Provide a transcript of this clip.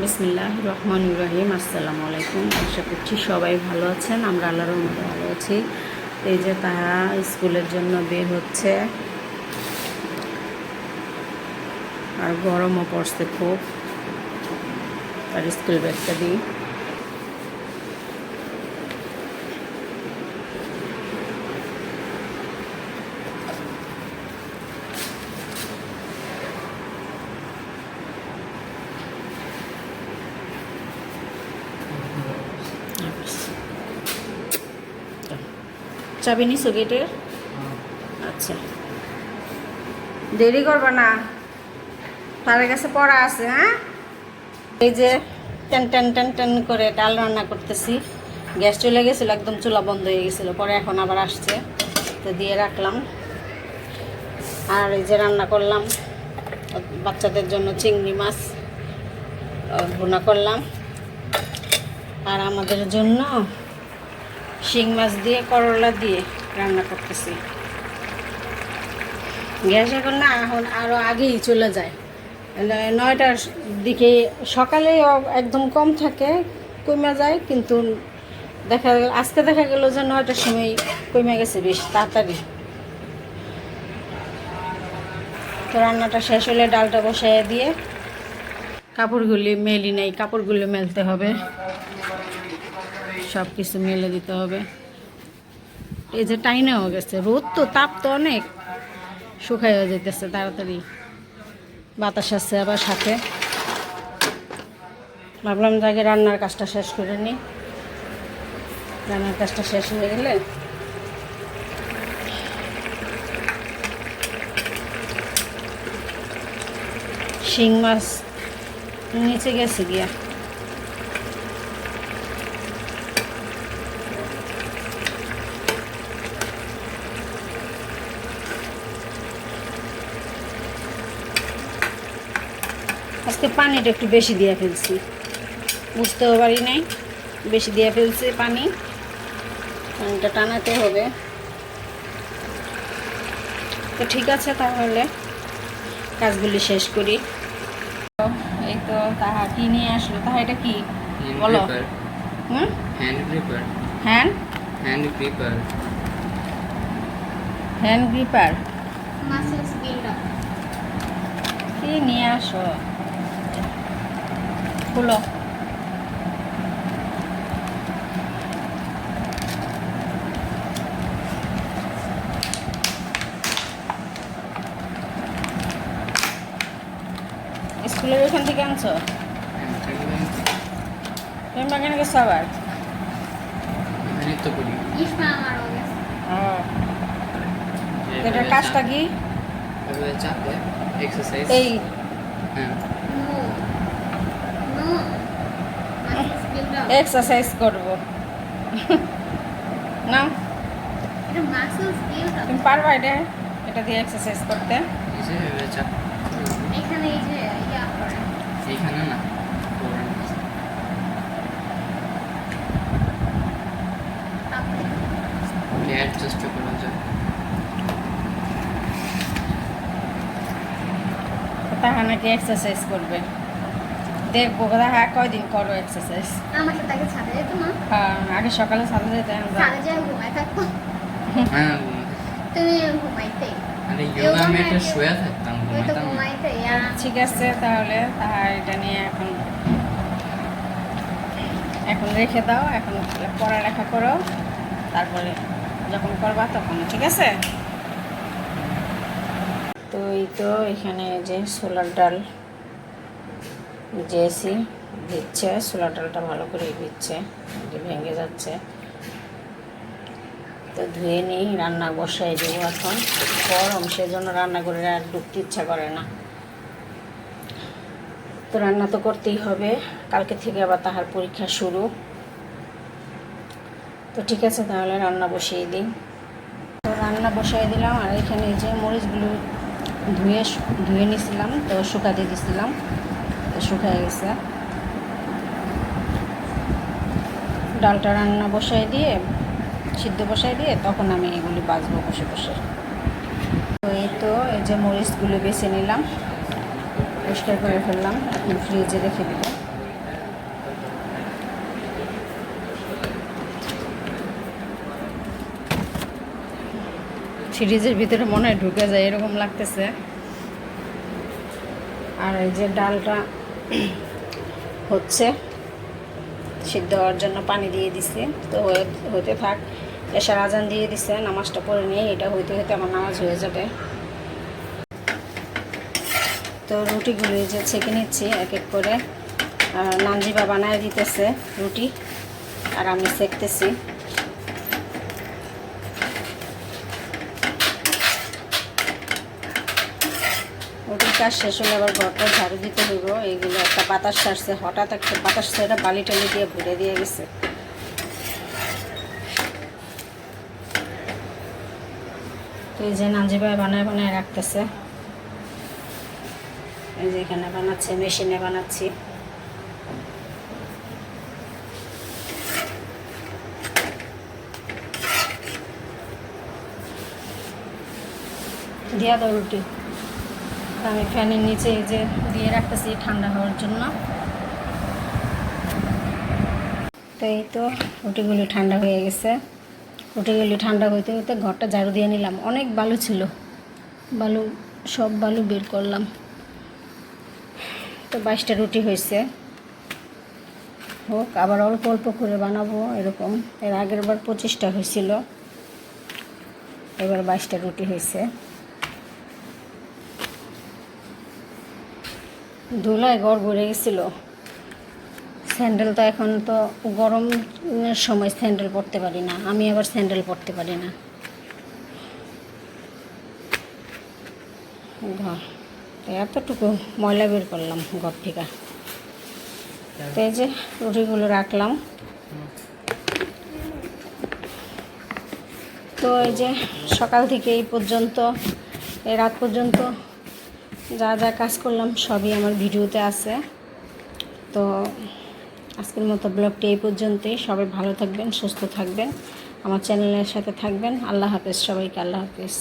বিসমিল্লাহির রহমানির রহিম। আসসালামু আলাইকুম। আশা করছি সবাই ভালো আছেন। আমরা আল্লাহর রহমতে ভালো আছি। এই যে তারা স্কুলের জন্য বের হচ্ছে, আর গরমও পড়ছে খুব। আর স্কুল ব্যাগটা দিই। চাবি নিছো গেটের? আচ্ছা, দেরি করবা না, তার কাছে পড়া আছে। হ্যাঁ, এই যে টেন টেন টেন টেন করে ডাল রান্না করতেছি। গ্যাস চলে গেছিলো, একদম চুলা বন্ধ হয়ে গেছিলো, পরে এখন আবার আসছে, তো দিয়ে রাখলাম। আর এই যে রান্না করলাম বাচ্চাদের জন্য চিংড়ি মাছ ভুনা করলাম, আর আমাদের জন্য শিং মাছ দিয়ে করলা দিয়ে রান্না করতেছি। গ্যাস এখন না, এখন আরও আগেই চলে যায়, 9টার দিকে। সকালে একদম কম থাকে, কমে যায়, কিন্তু আজকে দেখা গেল যে 9টার সময় কমে গেছে বেশ তাড়াতাড়ি। তো রান্নাটা শেষ হলে ডালটা বসাইয়া দিয়ে কাপড়গুলি মেলি নেই, কাপড়গুলো মেলতে হবে, সব কিছু মেলে দিতে হবে। এই যে টাইনেও গেছে, রোদ তো, তাপ তো অনেক, শুকাইয়া যেতেছে তাড়াতাড়ি, বাতাস আছে আবার সাথে। ভাবলাম যে আগে রান্নার কাজটা শেষ করে নিই। রান্নার কাজটা শেষ হয়ে গেলে শিং মাছ নিচে গেছে গিয়া, আজকে পানিটা একটু বেশি দিয়ে ফেলছি, বুঝতেও পারি নাই, বেশি দিয়ে ফেলছি পানিটা টানাতে হবে। তো ঠিক আছে, তাহলে কাজগুলি শেষ করি। এই তো তাহা কি নিয়ে আসলো, তাহা এটা কি বলো? হ্যান্ড গ্রিপার কি নিয়ে আসো, খুলো। স্কুলের ওখান থেকে আনছো? তুমি বাগানে গেছো আবার? এটার কাজটা কি? এই এক্সারসাইজ করবো না? তুমি পারবা এটা দিয়ে এক্সারসাইজ করতে? এইখানে না, অ্যাডজাস্ট করা যায়। তাহা নাকি এক্সারসাইজ করবে, দেখবো তাহা কয়দিন করো এক্সারসাইজ। আমার সাথে আগে ছাদে যেত না? হ্যাঁ, আগে সকালে ছাদে যেতে। ছাদে যাই ঘুমায় থাকতো। হ্যাঁ, তুমি ঘুমাইতে? আরে যোগা ম্যাটে শুয়ে থাকতাম, ওই তো ঘুমাইতাম না। ঘুমাইতে। ঠিক আছে, তাহলে তাহা এটা নিয়ে এখন রেখে দাও, এখন পড়ালেখা করো, তারপরে যখন করবা তখন। ঠিক আছে? তো এই তো এখানে যে ছোলার ডাল জেসি দিচ্ছে, ছোলার ডালটা ভালো করে দিচ্ছে, ভেঙে যাচ্ছে। তো ধুয়ে নিই, রান্না বসাই দেবো। এখন গরম, সেজন্য রান্না করে আর ঢুকতে ইচ্ছা করে না। তো রান্না তো করতেই হবে, কালকে থেকে আবার তাহার পরীক্ষা শুরু। তো ঠিক আছে, তাহলে রান্না বসিয়ে দিই। তো রান্না বসাই দিলাম, আর এখানে যে মরিচগুলো ধুয়ে নিয়েছিলাম, তো শুকাতে দিয়েছিলাম, তো শুকায় গেছে। ডালটা রান্না বসাই দিয়ে, সিদ্ধ বসাই দিয়ে, তখন আমি এগুলি বাছবো বসে বসে। তো এই তো এই যে মরিচগুলো বেছে নিলাম, পরিষ্কার করে ফেললাম, এখন ফ্রিজে রেখে দেবো। ফ্রিজের ভিতরে মনে হয় ঢুকে যায় এরকম লাগতেছে। আর এই যে ডালটা হচ্ছে, সিদ্ধ হওয়ার জন্য পানি দিয়ে দিছি। তো হতে থাক, এশার আজান দিয়ে দিছে, নামাজটা পড়ে নিয়ে এটা হইতে হইতে আমার নামাজ হয়ে যাবে। তো রুটিগুলো যে ছেঁকে নিচ্ছি এক এক করে। নানজিবা বানায় দিতেছে রুটি আর আমি সেঁকতেছি। রুটির কাজ শেষ হলে আবার ঘরটা ঝাড়ু দিতে হইব। এইগুলো একটা বাতাস ছাড়ছে, হঠাৎ একটা বাতাস ছেড়ে বালি টালি দিয়ে ভরে দিয়ে গেছে। তো এই যে নানজিবা বানায় বানায় রাখতেছে। এই যে এখানে বানাচ্ছে, মেশিনে বানাচ্ছি। দিয়া দাও রুটি। আমি ফ্যানের নিচে এই যে দিয়ে রাখতেছি ঠান্ডা হওয়ার জন্য। তো এই তো রুটিগুলি ঠান্ডা হয়ে গেছে। রুটিগুলি ঠান্ডা হইতে হইতে ঘরটা ঝাড়ু দিয়ে নিলাম। অনেক বালু ছিল, সব বালু বের করলাম। তো 22টা রুটি হয়েছে। হোক, আবার অল্প অল্প করে বানাবো এরকম। এর আগের বার 25টা হয়েছিল, এবার 22টা রুটি হয়েছে। ধুলায় ঘর ভরে গেছিল। স্যান্ডেল তো এখন তো গরমের সময় স্যান্ডেল পরতে পারি না, আমি আবার স্যান্ডেল পরতে পারি না। ঘর এতটুকু ময়লা বের করলাম ঘর থেকে। তো এই যে রুটিগুলো রাখলাম। তো এই যে সকাল থেকে এই পর্যন্ত, এই রাত পর্যন্ত যা যা কাজ করলাম সবই আমার ভিডিওতে আছে। তো আজকের মতো ব্লগটি এই পর্যন্তই। সবাই ভালো থাকবেন, সুস্থ থাকবেন, আমার চ্যানেলের সাথে থাকবেন। আল্লাহ হাফেজ সবাইকে, আল্লাহ হাফেজ।